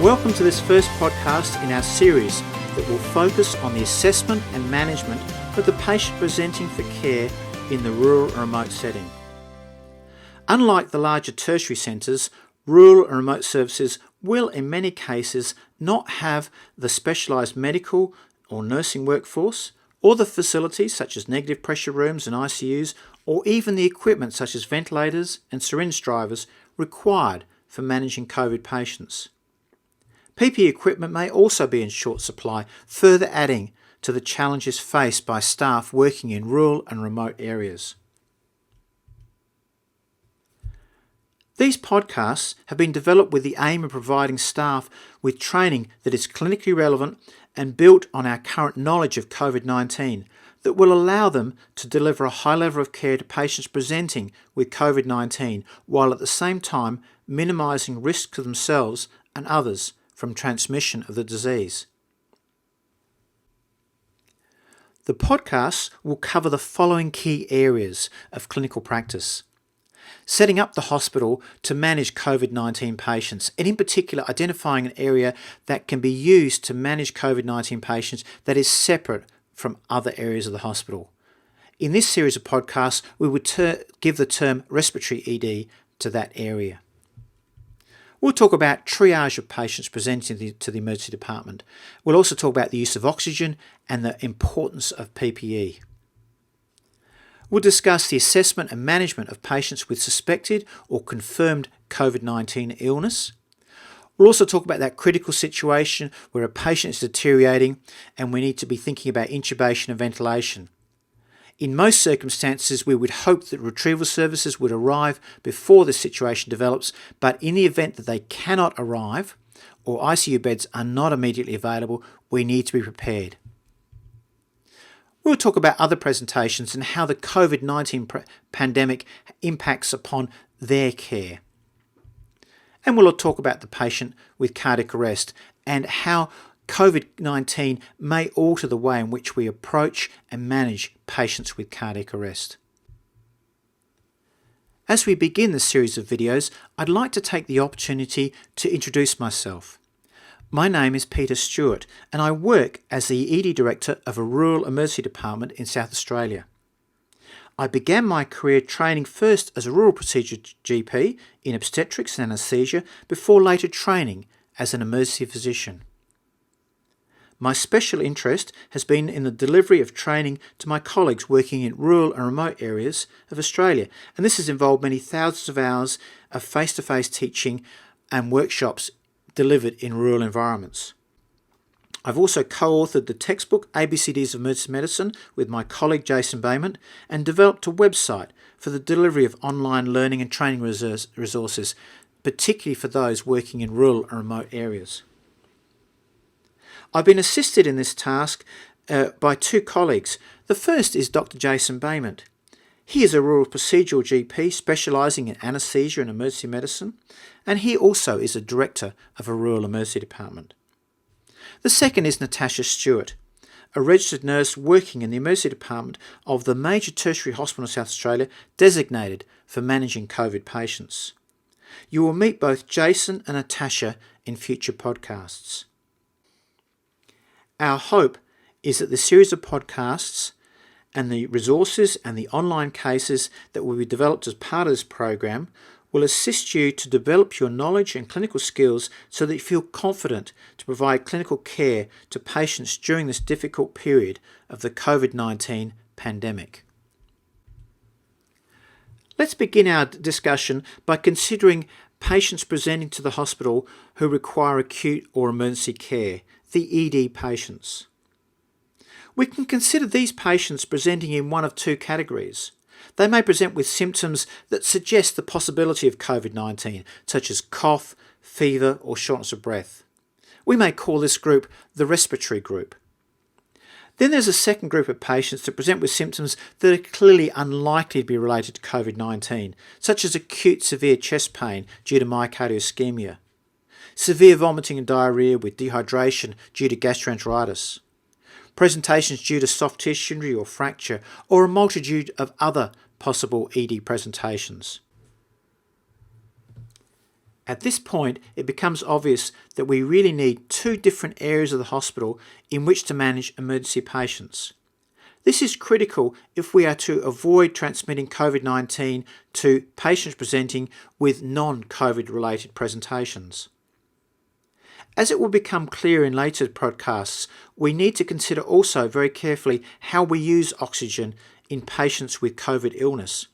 Welcome to this first podcast in our series that will focus on the assessment and management of the patient presenting for care in the rural and remote setting. Unlike the larger tertiary centres, rural and remote services will in many cases not have the specialised medical or nursing workforce, or the facilities such as negative pressure rooms and ICUs, or even the equipment such as ventilators and syringe drivers required for managing COVID patients. PPE equipment may also be in short supply, further adding to the challenges faced by staff working in rural and remote areas. These podcasts have been developed with the aim of providing staff with training that is clinically relevant and built on our current knowledge of COVID-19 that will allow them to deliver a high level of care to patients presenting with COVID-19 while at the same time minimising risk to themselves and others from transmission of the disease. The podcasts will cover the following key areas of clinical practice: setting up the hospital to manage COVID-19 patients, and in particular identifying an area that can be used to manage COVID-19 patients that is separate from other areas of the hospital. In this series of podcasts, we would give the term respiratory ED to that area. We'll talk about triage of patients presenting to the emergency department. We'll also talk about the use of oxygen and the importance of PPE. We'll discuss the assessment and management of patients with suspected or confirmed COVID-19 illness. We'll also talk about that critical situation where a patient is deteriorating and we need to be thinking about intubation and ventilation. In most circumstances, we would hope that retrieval services would arrive before this situation develops, but in the event that they cannot arrive or ICU beds are not immediately available, we need to be prepared. We'll talk about other presentations and how the COVID-19 pandemic impacts upon their care. And we'll talk about the patient with cardiac arrest and how COVID-19 may alter the way in which we approach and manage patients with cardiac arrest. As we begin this series of videos, I'd like to take the opportunity to introduce myself. My name is Peter Stewart and I work as the ED Director of a rural emergency department in South Australia. I began my career training first as a rural procedure GP in obstetrics and anaesthesia before later training as an emergency physician. My special interest has been in the delivery of training to my colleagues working in rural and remote areas of Australia, and this has involved many thousands of hours of face-to-face teaching and workshops delivered in rural environments. I've also co-authored the textbook ABCDs of Emergency Medicine with my colleague Jason Bayment and developed a website for the delivery of online learning and training resources, particularly for those working in rural and remote areas. I've been assisted in this task by two colleagues. The first is Dr. Jason Bayment. He is a rural procedural GP specialising in anaesthesia and emergency medicine, and he also is a director of a rural emergency department. The second is Natasha Stewart, a registered nurse working in the emergency department of the major tertiary hospital in South Australia designated for managing COVID patients. You will meet both Jason and Natasha in future podcasts. Our hope is that the series of podcasts and the resources and the online cases that will be developed as part of this program will assist you to develop your knowledge and clinical skills so that you feel confident to provide clinical care to patients during this difficult period of the COVID-19 pandemic. Let's begin our discussion by considering patients presenting to the hospital who require acute or emergency care, the ED patients. We can consider these patients presenting in one of two categories. They may present with symptoms that suggest the possibility of COVID-19, such as cough, fever, or shortness of breath. We may call this group the respiratory group. Then there's a second group of patients that present with symptoms that are clearly unlikely to be related to COVID-19, such as acute severe chest pain due to myocardial ischemia, severe vomiting and diarrhea with dehydration due to gastroenteritis, presentations due to soft tissue injury or fracture, or a multitude of other possible ED presentations. At this point, it becomes obvious that we really need two different areas of the hospital in which to manage emergency patients. This is critical if we are to avoid transmitting COVID-19 to patients presenting with non-COVID related presentations. As it will become clear in later podcasts, we need to consider also very carefully how we use oxygen in patients with COVID illness,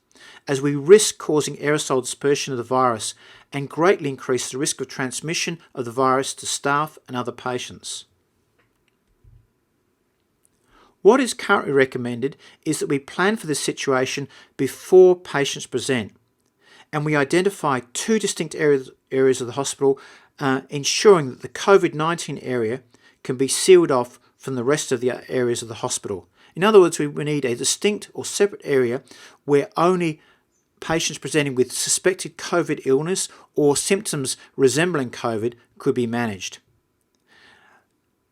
as we risk causing aerosol dispersion of the virus and greatly increase the risk of transmission of the virus to staff and other patients. What is currently recommended is that we plan for this situation before patients present, and we identify two distinct areas of the hospital, ensuring that the COVID-19 area can be sealed off from the rest of the areas of the hospital. In other words, we need a distinct or separate area where only patients presenting with suspected COVID illness or symptoms resembling COVID could be managed.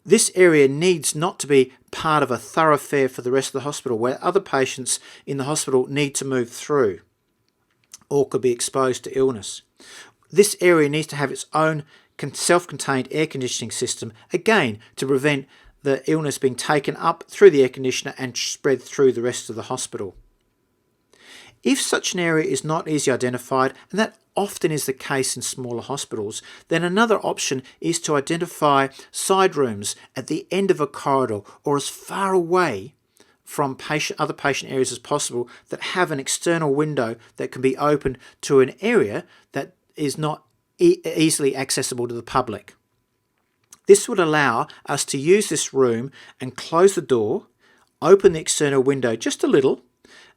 This area needs not to be part of a thoroughfare for the rest of the hospital where other patients in the hospital need to move through or could be exposed to illness. This area needs to have its own self-contained air conditioning system, again to prevent the illness being taken up through the air conditioner and spread through the rest of the hospital. If such an area is not easily identified, and that often is the case in smaller hospitals, then another option is to identify side rooms at the end of a corridor or as far away from other patient areas as possible that have an external window that can be opened to an area that is not easily accessible to the public. This would allow us to use this room and close the door, open the external window just a little,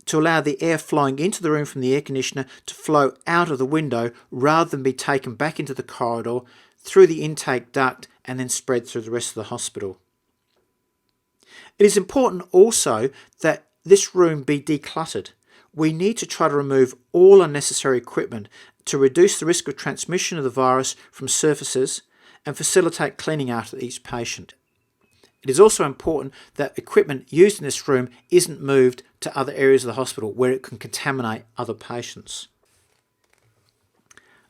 to allow the air flowing into the room from the air conditioner to flow out of the window rather than be taken back into the corridor through the intake duct and then spread through the rest of the hospital. It is important also that this room be decluttered. We need to try to remove all unnecessary equipment to reduce the risk of transmission of the virus from surfaces and facilitate cleaning after each patient. It is also important that equipment used in this room isn't moved to other areas of the hospital where it can contaminate other patients.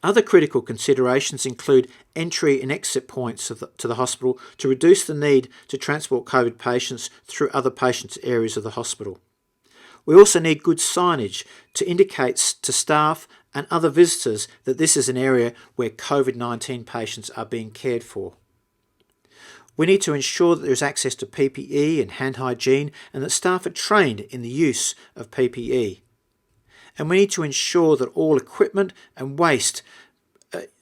Other critical considerations include entry and exit points to the hospital to reduce the need to transport COVID patients through other patients' areas of the hospital. We also need good signage to indicate to staff and other visitors that this is an area where COVID-19 patients are being cared for. We need to ensure that there is access to PPE and hand hygiene and that staff are trained in the use of PPE. And we need to ensure that all equipment and waste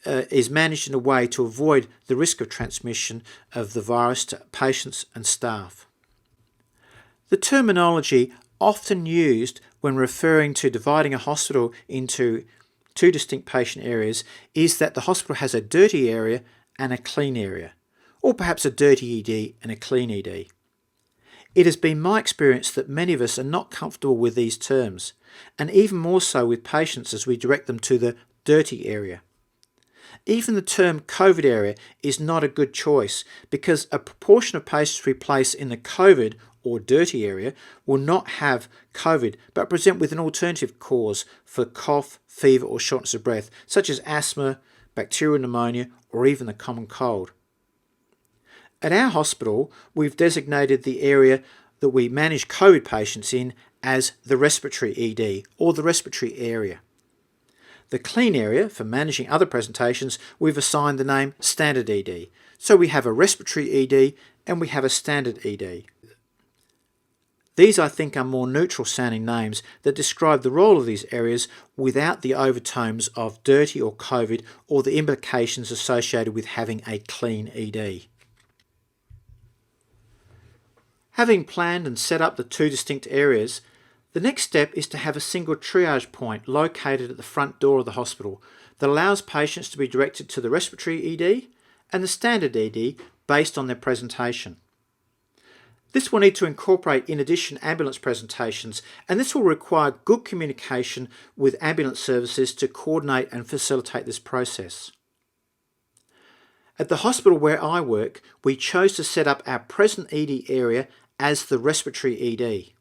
is managed in a way to avoid the risk of transmission of the virus to patients and staff. The terminology often used when referring to dividing a hospital into two distinct patient areas is that the hospital has a dirty area and a clean area, or perhaps a dirty ED and a clean ED. It has been my experience that many of us are not comfortable with these terms, and even more so with patients as we direct them to the dirty area. Even the term COVID area is not a good choice because a proportion of patients we place in the COVID or dirty area will not have COVID but present with an alternative cause for cough, fever or shortness of breath, such as asthma, bacterial pneumonia or even the common cold. At our hospital, we've designated the area that we manage COVID patients in as the respiratory ED or the respiratory area. The clean area for managing other presentations, we've assigned the name standard ED. So we have a respiratory ED and we have a standard ED. These, I think, are more neutral sounding names that describe the role of these areas without the overtones of dirty or COVID or the implications associated with having a clean ED. Having planned and set up the two distinct areas, the next step is to have a single triage point located at the front door of the hospital that allows patients to be directed to the respiratory ED and the standard ED based on their presentation. This will need to incorporate in addition ambulance presentations, and this will require good communication with ambulance services to coordinate and facilitate this process. At the hospital where I work, we chose to set up our present ED area as the respiratory ED.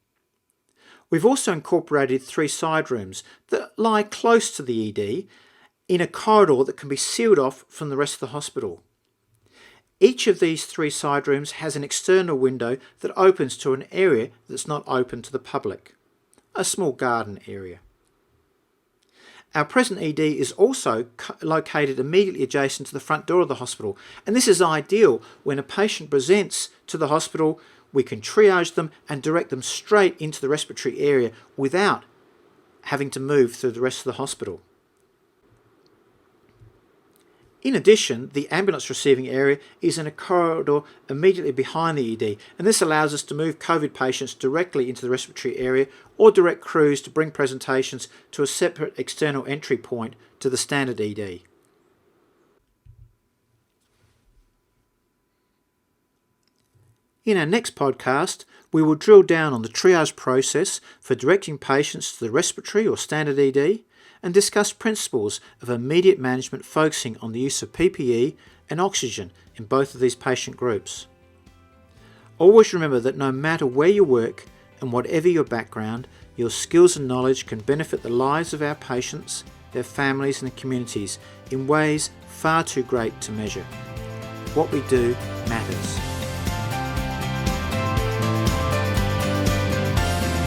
We've also incorporated 3 side rooms that lie close to the ED in a corridor that can be sealed off from the rest of the hospital. Each of these 3 side rooms has an external window that opens to an area that's not open to the public, a small garden area. Our present ED is also located immediately adjacent to the front door of the hospital, and this is ideal when a patient presents to the hospital. We can triage them and direct them straight into the respiratory area without having to move through the rest of the hospital. In addition, the ambulance receiving area is in a corridor immediately behind the ED, and this allows us to move COVID patients directly into the respiratory area or direct crews to bring presentations to a separate external entry point to the standard ED. In our next podcast, we will drill down on the triage process for directing patients to the respiratory or standard ED and discuss principles of immediate management focusing on the use of PPE and oxygen in both of these patient groups. Always remember that no matter where you work and whatever your background, your skills and knowledge can benefit the lives of our patients, their families and communities in ways far too great to measure. What we do matters.